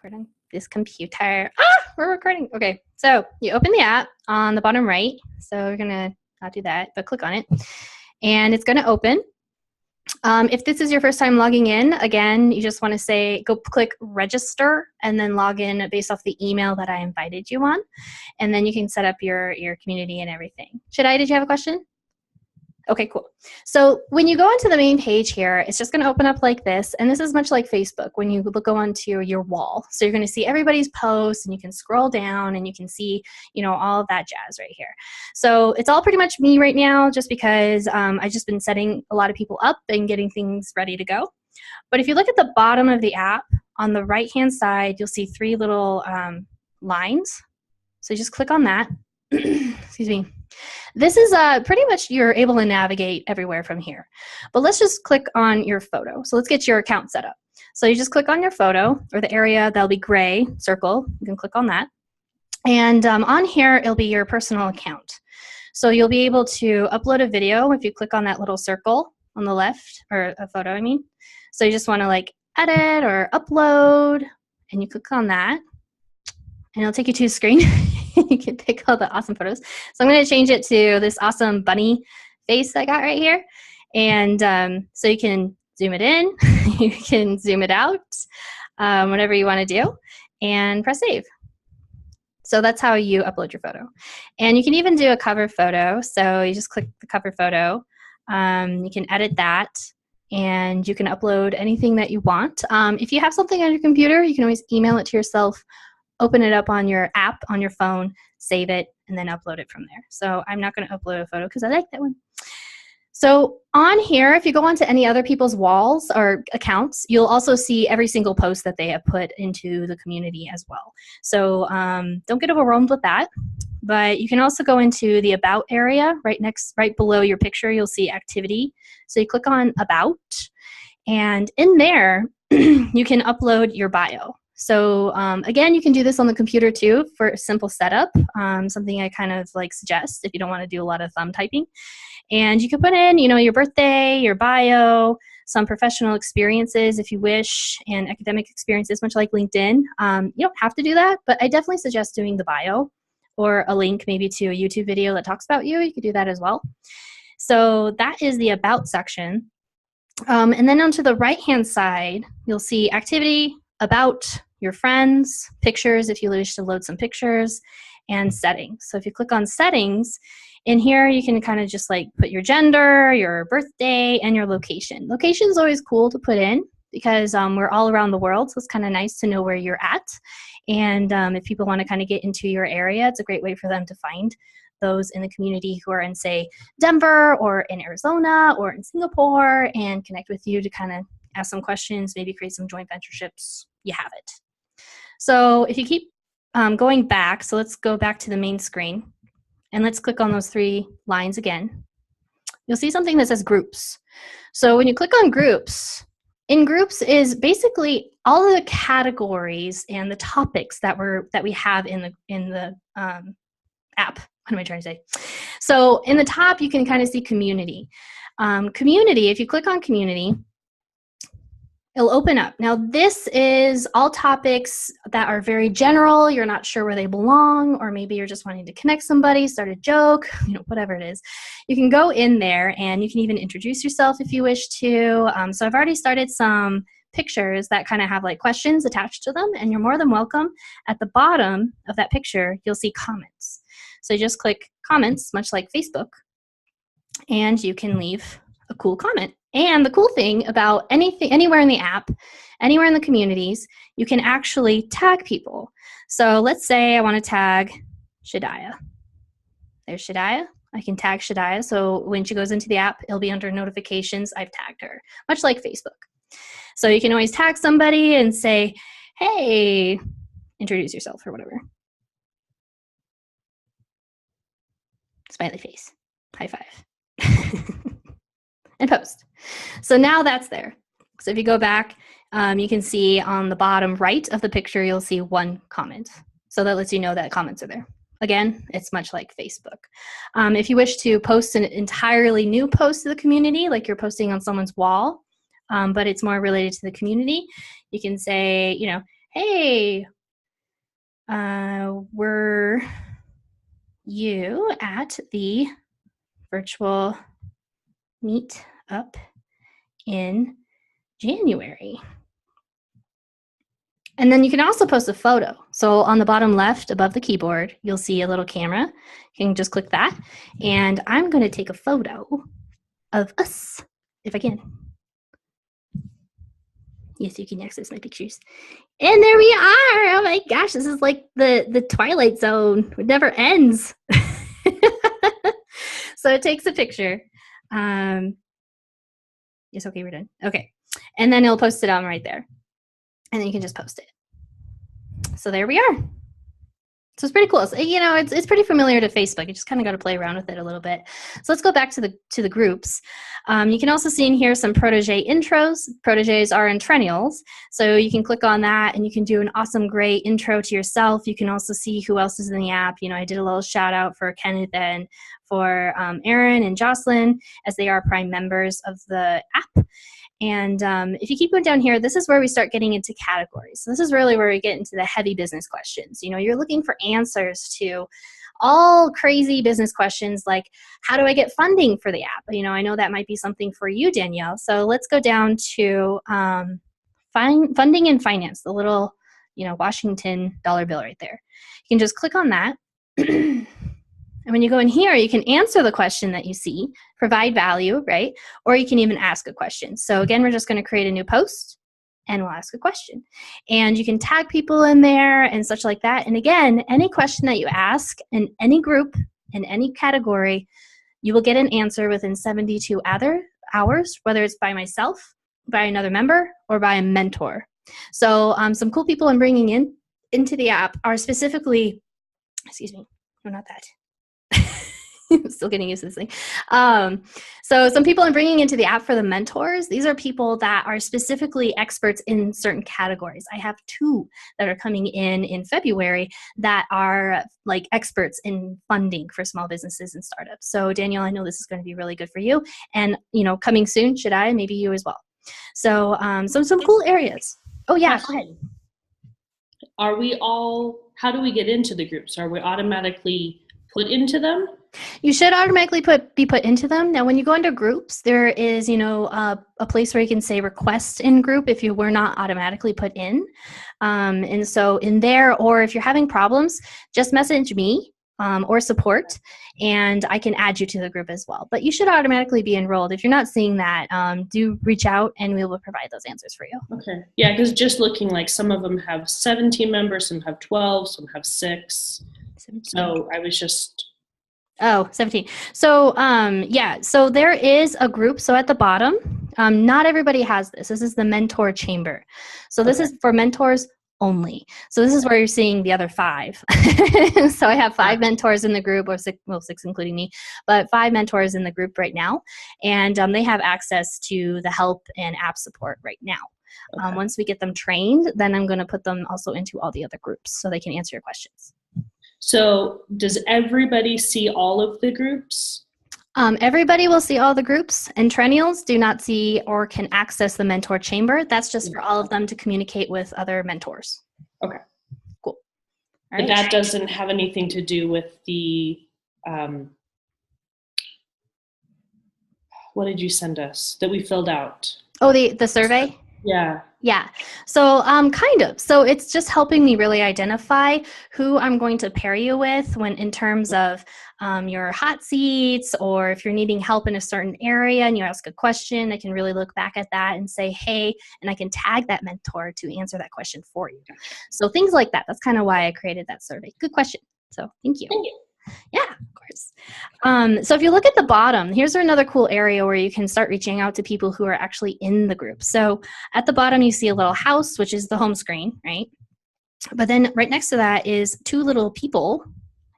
record on this computer. We're recording. Okay, so you open the app on the bottom right. So we're gonna not do that, but click on it, and it's gonna open. If this is your first time logging in, again, you just want to say, go click register and then log in based off the email that I invited you on. And then you can set up your community and everything. Did you have a question? Okay, cool. So when you go onto the main page here, it's just going to open up like this. And this is much like Facebook when you go onto your wall. So you're going to see everybody's posts, and you can scroll down and you can see, all of that jazz right here. So it's all pretty much me right now, just because I've just been setting a lot of people up and getting things ready to go. But if you look at the bottom of the app, on the right-hand side, you'll see three little lines. So you just click on that. Excuse me. This is pretty much you're able to navigate everywhere from here. But let's just click on your photo. So let's get your account set up. So you just click on your photo, or the area that'll be gray circle. You can click on that. And on here, it'll be your personal account. So you'll be able to upload a video if you click on that little circle on the left, or a photo, I mean. So you just want to edit or upload, and you click on that. And it'll take you to a screen. You can pick all the awesome photos. So I'm going to change it to this awesome bunny face I got right here. And so you can zoom it in. You can zoom it out, whatever you want to do, and press save. So that's how you upload your photo. And you can even do a cover photo. So you just click the cover photo. You can edit that, and you can upload anything that you want. If you have something on your computer, you can always email it to yourself, open it up on your app on your phone, save it, and then upload it from there. So I'm not going to upload a photo because I like that one. So on here, if you go onto any other people's walls or accounts, you'll also see every single post that they have put into the community as well. So don't get overwhelmed with that. But you can also go into the About area right below your picture. You'll see Activity. So you click on About, and in there, you can upload your bio. So again, you can do this on the computer too for a simple setup, something I kind of suggest if you don't want to do a lot of thumb typing. And you can put in, your birthday, your bio, some professional experiences if you wish, and academic experiences, much like LinkedIn. You don't have to do that, but I definitely suggest doing the bio, or a link maybe to a YouTube video that talks about you. You could do that as well. So that is the About section. And then onto the right-hand side, you'll see Activity, About, your friends, pictures if you wish to load some pictures, and settings. So if you click on settings, in here you can kind of just put your gender, your birthday, and your location. Location is always cool to put in because we're all around the world, so it's kind of nice to know where you're at. And if people want to kind of get into your area, it's a great way for them to find those in the community who are in, say, Denver or in Arizona or in Singapore, and connect with you to kind of ask some questions, maybe create some joint ventureships. You have it. So if you keep going back, so let's go back to the main screen, and let's click on those three lines again. You'll see something that says Groups. So when you click on Groups, in Groups is basically all of the categories and the topics that we have in the app. What am I trying to say? So in the top, you can kind of see Community. Community, if you click on Community, it'll open up. Now, this is all topics that are very general. You're not sure where they belong, or maybe you're just wanting to connect somebody, start a joke, whatever it is. You can go in there, and you can even introduce yourself if you wish to. So I've already started some pictures that kind of have questions attached to them, and you're more than welcome. At the bottom of that picture, you'll see comments. So you just click comments, much like Facebook, and you can leave a cool comment. And the cool thing about anywhere in the app, anywhere in the communities, you can actually tag people. So let's say I want to tag Shadiah. There's Shadiah. I can tag Shadiah. So when she goes into the app, it'll be under notifications. I've tagged her, much like Facebook. So you can always tag somebody and say, hey, introduce yourself or whatever. Smiley face. High five. And post. So now that's there. So if you go back, you can see on the bottom right of the picture, you'll see one comment. So that lets you know that comments are there. Again, it's much like Facebook. If you wish to post an entirely new post to the community, like you're posting on someone's wall, but it's more related to the community, you can say, hey, were you at the virtual Meetup in January? And then you can also post a photo. So on the bottom left above the keyboard, you'll see a little camera. You can just click that. And I'm going to take a photo of us, if I can. Yes, you can access my pictures. And there we are. Oh my gosh, this is like the Twilight Zone. It never ends. So it takes a picture. Yes, okay, we're done. Okay. And then it'll post it on right there. And then you can just post it. So there we are. So it's pretty cool. So, you know, it's pretty familiar to Facebook. You just kind of got to play around with it a little bit. So let's go back to the groups. You can also see in here some protege intros. Proteges are Entrennials. So you can click on that and you can do an awesome, great intro to yourself. You can also see who else is in the app. You know, I did a little shout out for Kenneth and for Aaron and Jocelyn, as they are prime members of the app. And if you keep going down here, this is where we start getting into categories. So this is really where we get into the heavy business questions. You know, you're looking for answers to all crazy business questions like, how do I get funding for the app? You know, I know that might be something for you, Danielle. So let's go down to funding and finance, the little, you know, Washington dollar bill right there. You can just click on that. And when you go in here, you can answer the question that you see, provide value, right? Or you can even ask a question. So again, we're just going to create a new post and we'll ask a question. And you can tag people in there and such like that. And again, any question that you ask in any group, in any category, you will get an answer within 72 hours, whether it's by myself, by another member, or by a mentor. So some cool people I'm bringing into the app are specifically, excuse me, no, not that. I'm still getting used to this thing. So some people I'm bringing into the app for the mentors, these are people that are specifically experts in certain categories. I have 2 that are coming in February that are like experts in funding for small businesses and startups. So Danielle, I know this is going to be really good for you. And, you know, coming soon, should I, maybe you as well. So some cool areas. Oh yeah, go ahead. Are we all, how do we get into the groups? Are we automatically put into them? You should automatically be put into them. Now, when you go into groups, there is, you know, a place where you can say request in group if you were not automatically put in. And so in there, or if you're having problems, just message me or support, and I can add you to the group as well. But you should automatically be enrolled. If you're not seeing that, do reach out and we will provide those answers for you. Okay. Yeah, because just looking like some of them have 17 members, some have 12, some have 6. 17. So I was just... Oh, 17. So, yeah, so there is a group. So at the bottom, not everybody has this. This is the mentor chamber. So this is for mentors only. So this is where you're seeing the other 5. So I have 5 mentors in the group, or 6, well, 6 including me, but 5 mentors in the group right now. And they have access to the help and app support right now. Once we get them trained, then I'm going to put them also into all the other groups so they can answer your questions. So does everybody see all of the groups? Everybody will see all the groups. Entrennials do not see or can access the mentor chamber. That's just for all of them to communicate with other mentors. Okay. Cool. All right. But that doesn't have anything to do with the, what did you send us that we filled out? Oh, the survey? Yeah. Yeah. So kind of. So it's just helping me really identify who I'm going to pair you with when in terms of your hot seats, or if you're needing help in a certain area and you ask a question, I can really look back at that and say, hey, and I can tag that mentor to answer that question for you. So things like that. That's kind of why I created that survey. Good question. So thank you. Thank you. Yeah, of course. So if you look at the bottom, here's another cool area where you can start reaching out to people who are actually in the group. So at the bottom, you see a little house, which is the home screen, right? But then right next to that is 2 little people.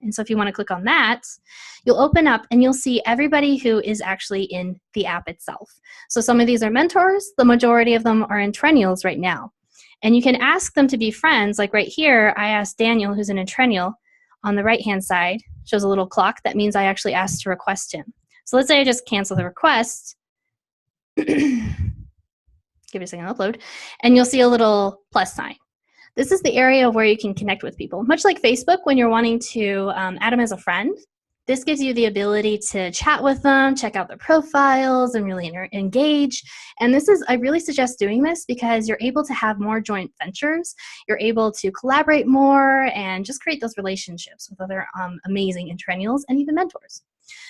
And so if you want to click on that, you'll open up and you'll see everybody who is actually in the app itself. So some of these are mentors. The majority of them are Entrennials right now. And you can ask them to be friends. Like right here, I asked Daniel, who's an Entrennial. On the right-hand side, shows a little clock. That means I actually asked to request him. So let's say I just cancel the request. Give it a second to upload. And you'll see a little plus sign. This is the area where you can connect with people. Much like Facebook, when you're wanting to add them as a friend, this gives you the ability to chat with them, check out their profiles, and really engage. And I really suggest doing this because you're able to have more joint ventures. You're able to collaborate more and just create those relationships with other amazing Entrennials and even mentors.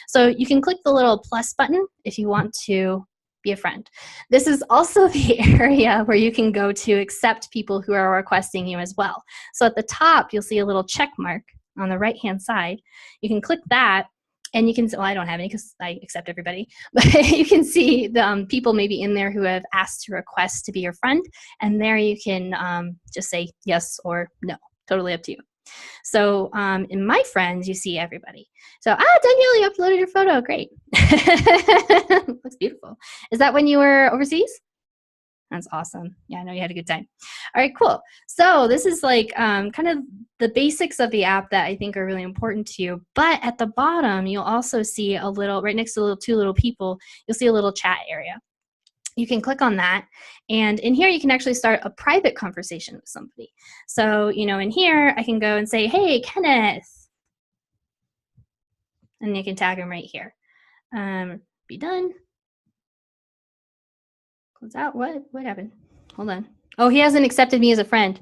So you can click the little plus button if you want to be a friend. This is also the area where you can go to accept people who are requesting you as well. So at the top, you'll see a little check mark on the right-hand side. You can click that, and you can, well, I don't have any because I accept everybody, but you can see the people maybe in there who have asked to request to be your friend, and there you can just say yes or no, totally up to you. So in my friends, you see everybody. So, Danielle, you uploaded your photo, great. Looks beautiful. Is that when you were overseas? That's awesome. Yeah, I know you had a good time. All right, cool. So this is like kind of the basics of the app that I think are really important to you. But at the bottom, you'll also see a little, right next to two little people, you'll see a little chat area. You can click on that. And in here, you can actually start a private conversation with somebody. So, in here, I can go and say, hey, Kenneth. And you can tag him right here. Be done. Close out. What happened? Hold on. Oh, he hasn't accepted me as a friend.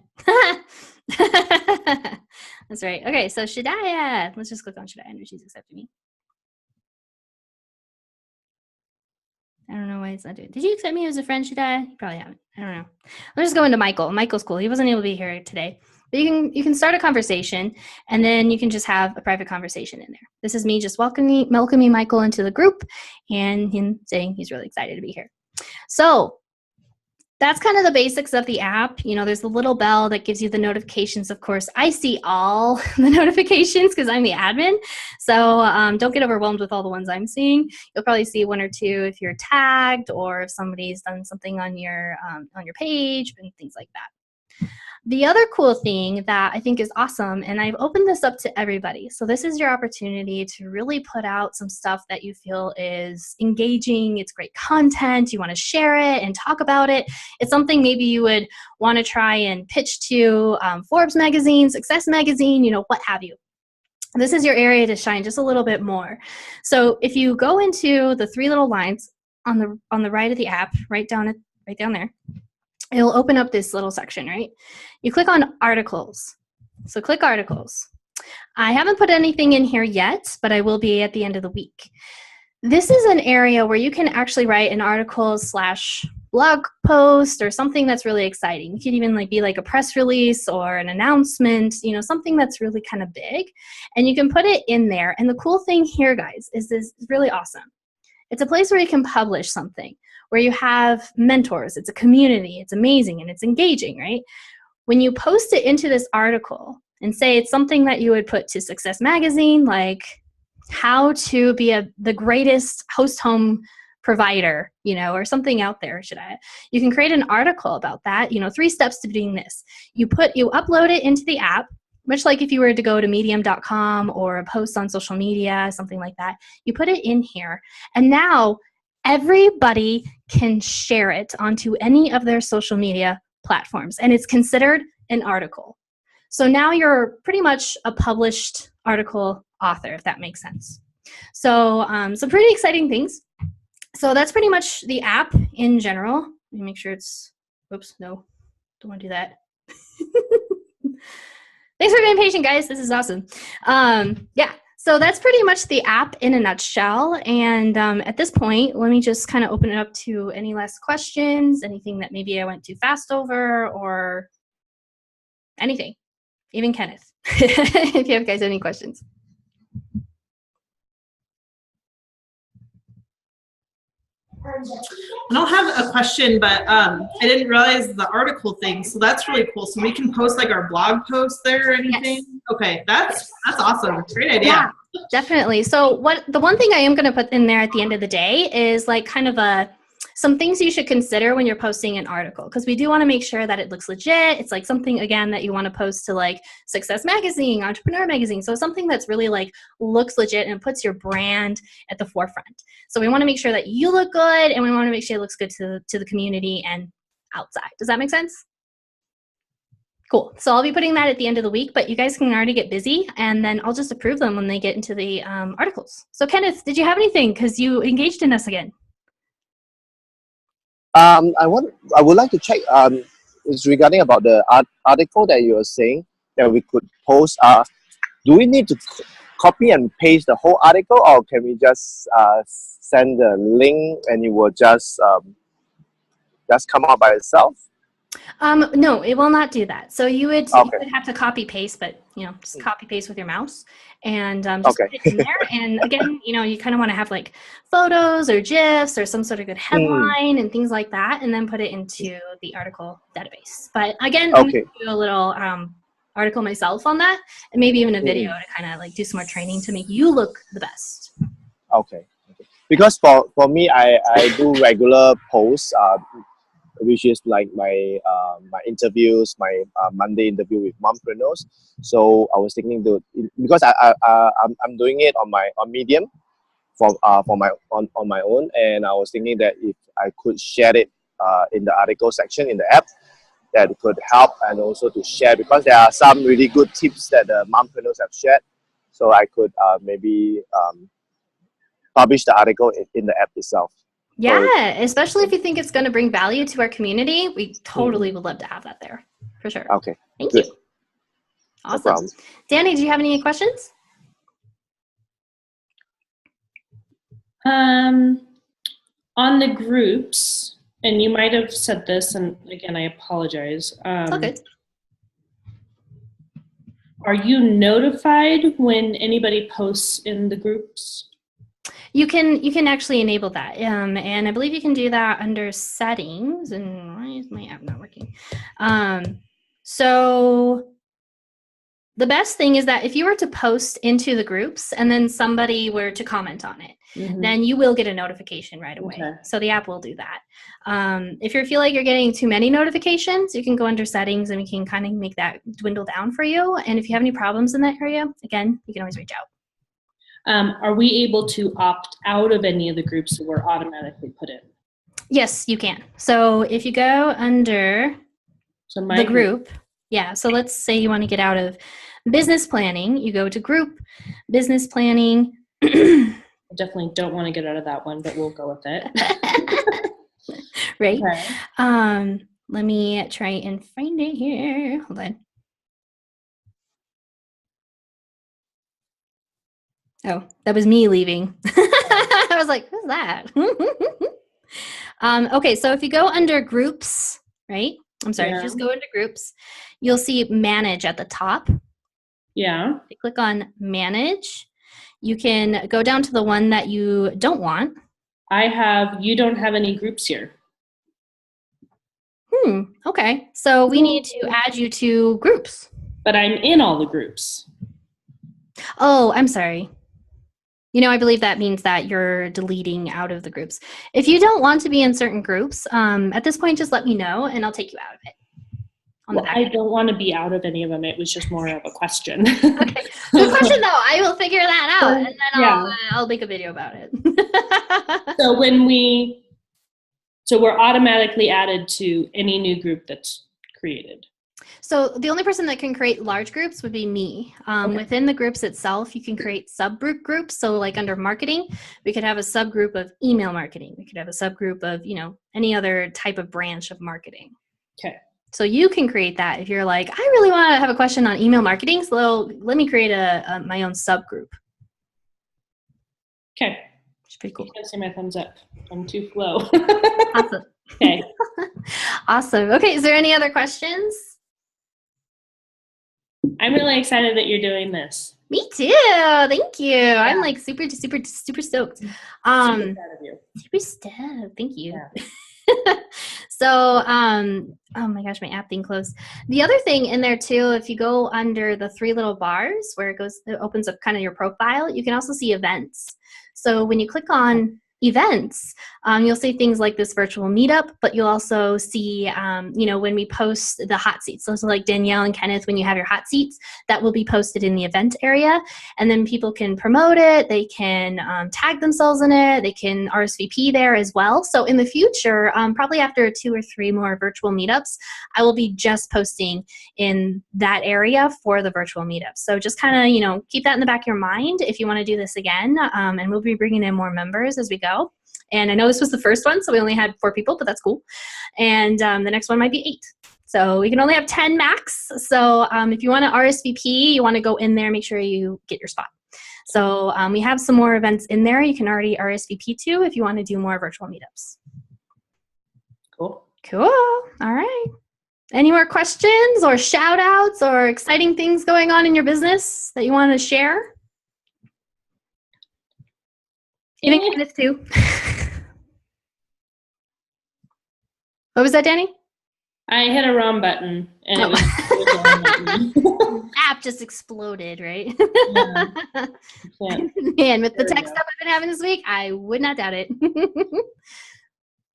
That's right. Okay, so Shadaya. Let's just click on Shadaya. I know she's accepted me. I don't know why it's not doing it. Did you accept me as a friend, Shadaya? You probably haven't. I don't know. Let's just go into Michael. Michael's cool. He wasn't able to be here today. But you can start a conversation, and then you can just have a private conversation in there. This is me just welcoming Michael into the group and him saying he's really excited to be here. So that's kind of the basics of the app. There's the little bell that gives you the notifications. Of course, I see all the notifications because I'm the admin. So don't get overwhelmed with all the ones I'm seeing. You'll probably see one or two if you're tagged or if somebody's done something on your page and things like that. The other cool thing that I think is awesome, and I've opened this up to everybody, so this is your opportunity to really put out some stuff that you feel is engaging, it's great content, you want to share it and talk about it. It's something maybe you would want to try and pitch to Forbes magazine, Success magazine, what have you. This is your area to shine just a little bit more. So if you go into the three little lines on the right of the app, right down there, it'll open up this little section, right? You click on articles. So click articles. I haven't put anything in here yet, but I will be at the end of the week. This is an area where you can actually write an article / blog post or something that's really exciting. It could even be like a press release or an announcement, something that's really kind of big. And you can put it in there. And the cool thing here, guys, is this is really awesome. It's a place where you can publish something, where you have mentors. It's a community. It's amazing and it's engaging, right? When you post it into this article and say it's something that you would put to Success magazine, like how to be the greatest host home provider, or something out there, you can create an article about that, 3 steps to doing this. You upload it into the app, much like if you were to go to medium.com or a post on social media, something like that. You put it in here, and now everybody can share it onto any of their social media platforms, and it's considered an article. So now you're pretty much a published article author, if that makes sense. So some pretty exciting things. So that's pretty much the app in general. Let me make sure it's, oops, no, don't want to do that. Thanks for being patient, guys. This is awesome. Yeah, so that's pretty much the app in a nutshell. And at this point, let me just kind of open it up to any last questions, anything that maybe I went too fast over, or anything, even Kenneth, if you have guys any questions. I don't have a question, but I didn't realize the article thing, so that's really cool. So we can post our blog posts there or anything? Yes. Okay, that's awesome. Great idea. Yeah, definitely. So the one thing I am going to put in there at the end of the day is kind of some things you should consider when you're posting an article, because we do want to make sure that it looks legit. It's something, again, that you want to post to Success Magazine, Entrepreneur Magazine. So something that's really looks legit and puts your brand at the forefront. So we want to make sure that you look good, and we want to make sure it looks good to the community and outside. Does that make sense? Cool. So I'll be putting that at the end of the week, but you guys can already get busy, and then I'll just approve them when they get into the articles. So Kenneth, did you have anything? Because you engaged in us again. I would like to check. It's regarding about the article that you were saying that we could post. Do we need to copy and paste the whole article, or can we just send the link and it will just come out by itself? No, it will not do that. So you would have to copy paste, but just copy paste with your mouse and just put it in there. And again, you kind of want to have like photos or GIFs or some sort of good headline and things like that, and then put it into the article database. But again, I'm going to do a little article myself on that, and maybe even a video to kind of like do some more training to make you look the best. Okay. Because for me, I do regular posts. Which is like my my interviews, my Monday interview with mompreneurs. So I was thinking because I'm doing it on Medium on my own, and I was thinking that if I could share it in the article section in the app, that could help, and also to share because there are some really good tips that the mompreneurs have shared. So I could maybe publish the article in the app itself. Yeah, especially if you think it's going to bring value to our community, we totally would love to have that there, for sure. Okay. Thank you. Awesome. No, Danny, do you have any questions? On the groups, and you might have said this, and again, I apologize. It's all good. Are you notified when anybody posts in the groups? You can actually enable that, and I believe you can do that under settings. And why is my app not working? So the best thing is that if you were to post into the groups and then somebody were to comment on it, then you will get a notification right away. Okay. So the app will do that. If you feel like you're getting too many notifications, you can go under settings and we can kind of make that dwindle down for you. And if you have any problems in that area, again, you can always reach out. Are we able to opt out of any of the groups that we're automatically put in? Yes, you can. So if you go under the group, so let's say you want to get out of business planning, you go to group, business planning. I definitely don't want to get out of that one, but we'll go with it. Right. Okay. Let me try and find it here. Hold on. Oh, that was me leaving. I was like, who's that? Okay, so if you go under groups, right? I'm sorry, just go into groups. You'll see manage at the top. Yeah. You click on manage. You can go down to the one that you don't want. You don't have any groups here. Okay, so we need to add you to groups. But I'm in all the groups. Oh, I'm sorry. I believe that means that you're deleting out of the groups. If you don't want to be in certain groups, at this point, just let me know and I'll take you out of it. I don't want to be out of any of them. It was just more of a question. Okay. Good question, though. I will figure that out and then I'll make a video about it. So we're automatically added to any new group that's created. So the only person that can create large groups would be me. Within the groups itself, you can create subgroup groups. So like under marketing, we could have a subgroup of email marketing. We could have a subgroup of, any other type of branch of marketing. Okay. So you can create that if you're like, I really want to have a question on email marketing. So let me create my own subgroup. Okay. Which is pretty cool. You can see my thumbs up. I'm too slow. Awesome. Okay. Awesome. Okay. Is there any other questions? I'm really excited that you're doing this. Me too. Thank you. Yeah. I'm like super stoked. Super proud of you. Super stoked. Thank you. Yeah. So, oh my gosh, my app thing closed. The other thing in there too, if you go under the three little bars where it opens up kind of your profile, you can also see events. So when you click on events, you'll see things like this virtual meetup, but you'll also see, when we post the hot seats. So like Danielle and Kenneth, when you have your hot seats, that will be posted in the event area. And then people can promote it. They can tag themselves in it. They can RSVP there as well. So in the future, probably after 2 or 3 more virtual meetups, I will be just posting in that area for the virtual meetups. So just kind of, keep that in the back of your mind if you want to do this again. And we'll be bringing in more members as we go. And I know this was the first one, so we only had 4 people, but that's cool. And the next one might be 8. So we can only have 10 max. So if you want to RSVP, you want to go in there, make sure you get your spot. So we have some more events in there you can already RSVP to if you want to do more virtual meetups. Cool. Cool. All right. Any more questions or shout outs or exciting things going on in your business that you want to share? Even Kenneth too. What was that, Danny? I hit a wrong button and it was app just exploded, right? Yeah. Man, with the tech stuff I've been having this week, I would not doubt it.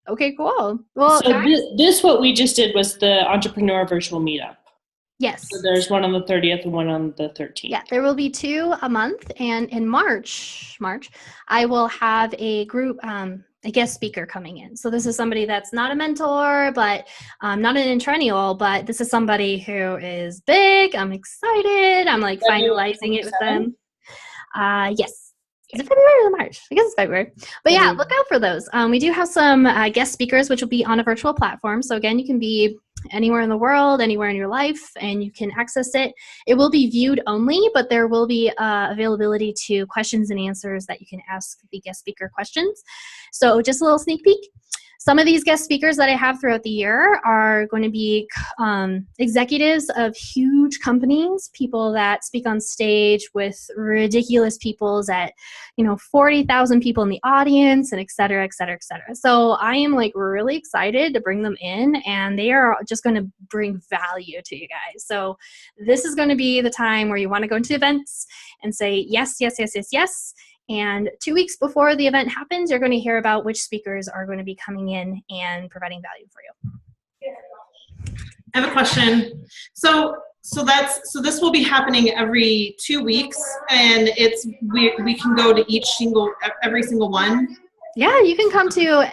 Okay, cool. Well, so this what we just did was the Entrepreneur Virtual Meetup. Yes. So there's one on the 30th and one on the 13th. Yeah, there will be 2 a month, and in March, I will have a group, a guest speaker coming in. So this is somebody that's not a mentor, but not an Entrennial, but this is somebody who is big. I'm excited. I'm like finalizing it with them. Yes. Is it February or March? I guess it's February. But yeah, look out for those. We do have some guest speakers, which will be on a virtual platform. So again, you can be anywhere in the world, anywhere in your life, and you can access it. It will be viewed only, but there will be availability to questions and answers that you can ask the guest speaker questions. So just a little sneak peek. Some of these guest speakers that I have throughout the year are going to be executives of huge companies, people that speak on stage with ridiculous peoples at, 40,000 people in the audience, and et cetera, et cetera, et cetera. So I am like really excited to bring them in, and they are just going to bring value to you guys. So this is going to be the time where you want to go into events and say yes, yes, yes, yes, yes. And 2 weeks before the event happens, you're going to hear about which speakers are going to be coming in and providing value for you. I have a question. So this will be happening every 2 weeks, and we can go to every single one. Yeah, you can come to,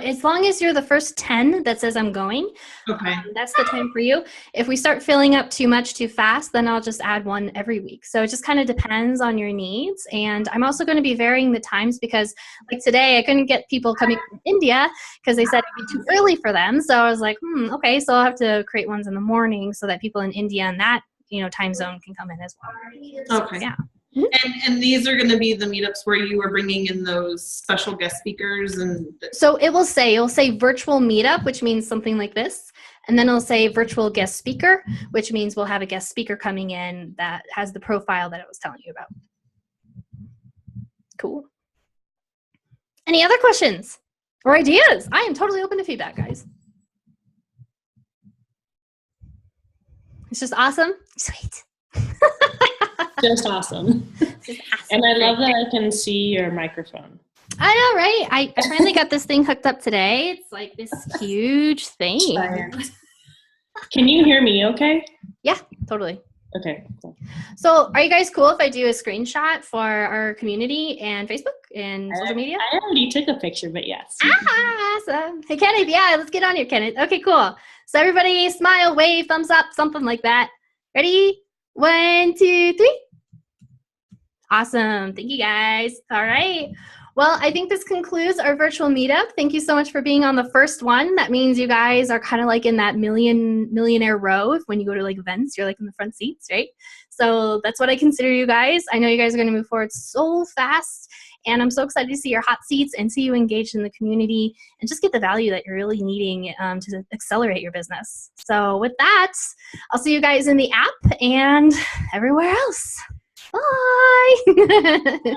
as long as you're the first 10 that says I'm going, okay. That's the time for you. If we start filling up too much too fast, then I'll just add one every week. So it just kind of depends on your needs. And I'm also going to be varying the times because like today, I couldn't get people coming from India because they said it'd be too early for them. So I was like, okay, so I'll have to create ones in the morning so that people in India and that, time zone can come in as well. So, okay. Yeah. And these are going to be the meetups where you are bringing in those special guest speakers, and so it'll say virtual meetup, which means something like this, and then it'll say virtual guest speaker, which means we'll have a guest speaker coming in that has the profile that I was telling you about. Cool. Any other questions or ideas? I am totally open to feedback, guys. It's just awesome. Sweet. Just awesome. And I love that I can see your microphone. I know, right? I finally got this thing hooked up today. It's like this huge thing. Can you hear me okay? Yeah, totally. Okay, cool. So are you guys cool if I do a screenshot for our community and Facebook and social media? I already took a picture, but yes. Awesome. Hey, Kenneth, yeah, let's get on here, Kenneth. Okay, cool. So everybody smile, wave, thumbs up, something like that. Ready? 1, 2, 3. Awesome. Thank you, guys. All right. Well, I think this concludes our virtual meetup. Thank you so much for being on the first one. That means you guys are kind of like in that millionaire row. When you go to like events, you're like in the front seats, right? So that's what I consider you guys. I know you guys are going to move forward so fast. And I'm so excited to see your hot seats and see you engaged in the community and just get the value that you're really needing to accelerate your business. So with that, I'll see you guys in the app and everywhere else. Bye.